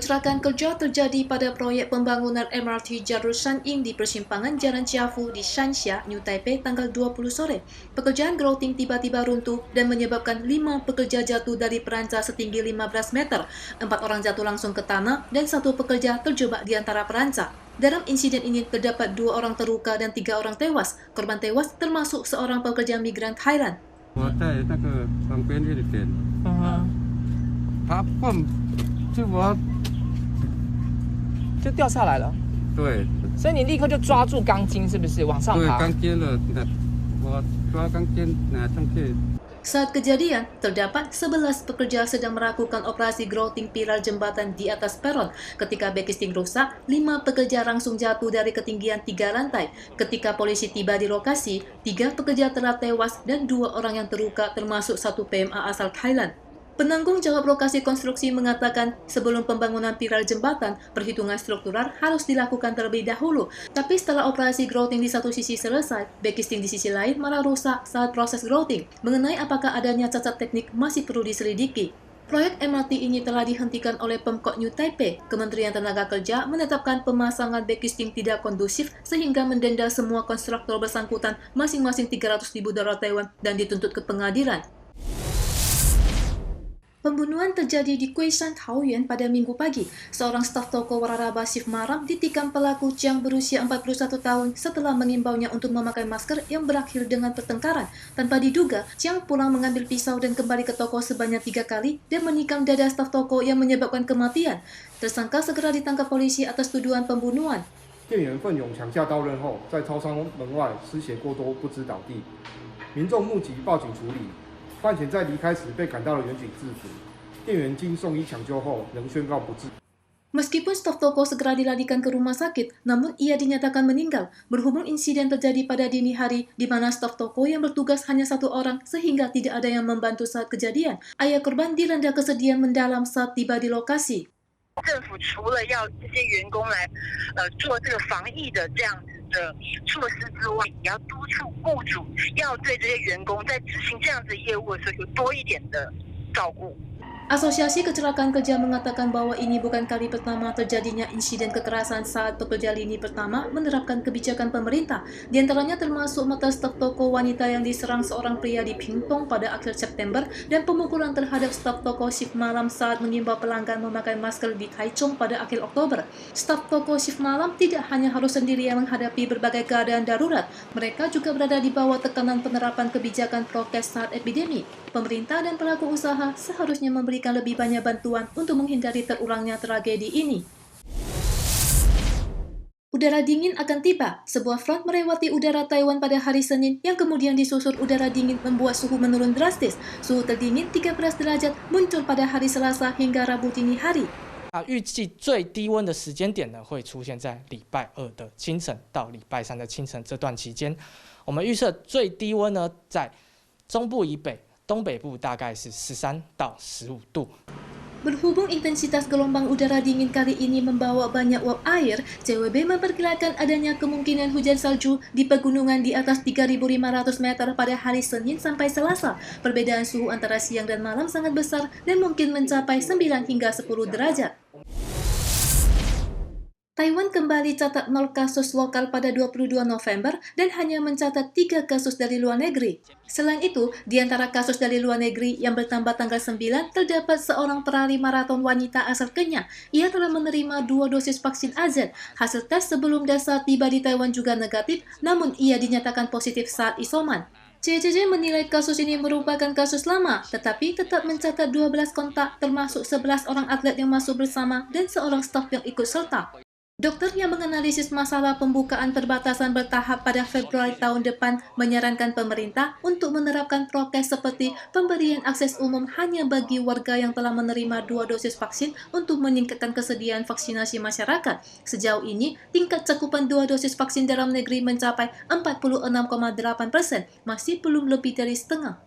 Kecelakaan kerja terjadi pada proyek pembangunan MRT Jalur Sanying di persimpangan Jalan Ciafu di Shanxia, New Taipei tanggal 20 sore. Pekerjaan grouting tiba-tiba runtuh dan menyebabkan 5 pekerja jatuh dari peranca setinggi 15 meter. 4 orang jatuh langsung ke tanah dan 1 pekerja terjebak di antara peranca. Dalam insiden ini terdapat 2 orang terluka dan 3 orang tewas. Korban tewas termasuk seorang pekerja migran Thailand. 我在那个旁边那边，他蹦，就掉下来了。对所以你立刻就抓住钢筋，是不是往上对，爬？刚接了，我抓钢筋拿上去。 Saat kejadian, terdapat 11 pekerja sedang melakukan operasi grouting pilar jembatan di atas peron. Ketika backisting rusak, 5 pekerja langsung jatuh dari ketinggian 3 lantai. Ketika polisi tiba di lokasi, 3 pekerja telah tewas dan 2 orang yang terluka termasuk 1 PMA asal Thailand. Penanggung jawab lokasi konstruksi mengatakan sebelum pembangunan pilar jembatan, perhitungan struktural harus dilakukan terlebih dahulu. Tapi setelah operasi grouting di satu sisi selesai, backisting di sisi lain malah rusak saat proses grouting. Mengenai apakah adanya cacat teknik masih perlu diselidiki. Proyek MRT ini telah dihentikan oleh Pemkot New Taipei. Kementerian Tenaga Kerja menetapkan pemasangan backisting tidak kondusif sehingga mendenda semua konstruktor bersangkutan masing-masing 300.000 dolar Taiwan dan dituntut ke pengadilan. Pembunuhan terjadi di Kuishan, Taoyuan pada Minggu pagi. Seorang staf toko waralaba shift malam ditikam pelaku Jiang berusia 41 tahun setelah mengimbaunya untuk memakai masker yang berakhir dengan pertengkaran. Tanpa diduga, Jiang pulang mengambil pisau dan kembali ke toko sebanyak 3 kali dan menikam dada staf toko yang menyebabkan kematian. Tersangka segera ditangkap polisi atas tuduhan pembunuhan. 店员奋勇抢下刀刃后，在超商门外失血过多不知倒地，民众目击报警处理。 犯嫌在离开时被赶到了远景制服，店员经送医抢救后仍宣告不治。 Meskipun staf toko segera dilarikan ke rumah sakit, namun ia dinyatakan meninggal. Berhubung insiden terjadi pada dini hari, di mana staf toko yang bertugas hanya 1 orang, sehingga tidak ada yang membantu saat kejadian. Ayah korban dilanda kesedihan mendalam saat tiba di lokasi. 政府除了要这些员工来做这个防疫的这样子的措施之外，也要督促雇主要对这些员工在执行这样子业务的时候有多一点的照顾。 Asosiasi Kecelakaan Kerja mengatakan bahwa ini bukan kali pertama terjadinya insiden kekerasan saat pekerja lini pertama menerapkan kebijakan pemerintah. Di antaranya termasuk motor staf toko wanita yang diserang seorang pria di Pingtung pada akhir September dan pemukulan terhadap staf toko shift malam saat mengimbau pelanggan memakai masker di Taichung pada akhir Oktober. Staf toko shift malam tidak hanya harus sendirian menghadapi berbagai keadaan darurat, mereka juga berada di bawah tekanan penerapan kebijakan prokes saat epidemi. Pemerintah dan pelaku usaha seharusnya memberikan lebih banyak bantuan untuk menghindari terulangnya tragedi ini. Udara dingin akan tiba. Sebuah front melewati udara Taiwan pada hari Senin yang kemudian disusul udara dingin membuat suhu menurun drastis. Suhu terdingin 13 derajat muncul pada hari Selasa hingga Rabu dini hari. 预计最低温的时间点呢，会出现在礼拜2的清晨到礼拜3的清晨这段期间。我们预测最低温呢，在中部以北。 东北部大概是13到15度。 Berhubung intensitas gelombang udara dingin kali ini membawa banyak uap air, CWB memperkirakan adanya kemungkinan hujan salju di pegunungan di atas 3.500 meter pada hari Senin sampai Selasa. Perbedaan suhu antara siang dan malam sangat besar dan mungkin mencapai 9 hingga 10 derajat. Taiwan kembali catat 0 kasus lokal pada 22 November dan hanya mencatat 3 kasus dari luar negeri. Selain itu, di antara kasus dari luar negeri yang bertambah tanggal 9, terdapat seorang pelari maraton wanita asal Kenya. Ia telah menerima 2 dosis vaksin AZ. Hasil tes sebelum dan saat tiba di Taiwan juga negatif, namun ia dinyatakan positif saat isoman. CCC menilai kasus ini merupakan kasus lama, tetapi tetap mencatat 12 kontak, termasuk 11 orang atlet yang masuk bersama dan seorang staf yang ikut serta. Dokter yang menganalisis masalah pembukaan perbatasan bertahap pada Februari tahun depan menyarankan pemerintah untuk menerapkan prokes seperti pemberian akses umum hanya bagi warga yang telah menerima 2 dosis vaksin untuk meningkatkan kesediaan vaksinasi masyarakat. Sejauh ini, tingkat cakupan 2 dosis vaksin dalam negeri mencapai 46,8%, masih belum lebih dari setengah.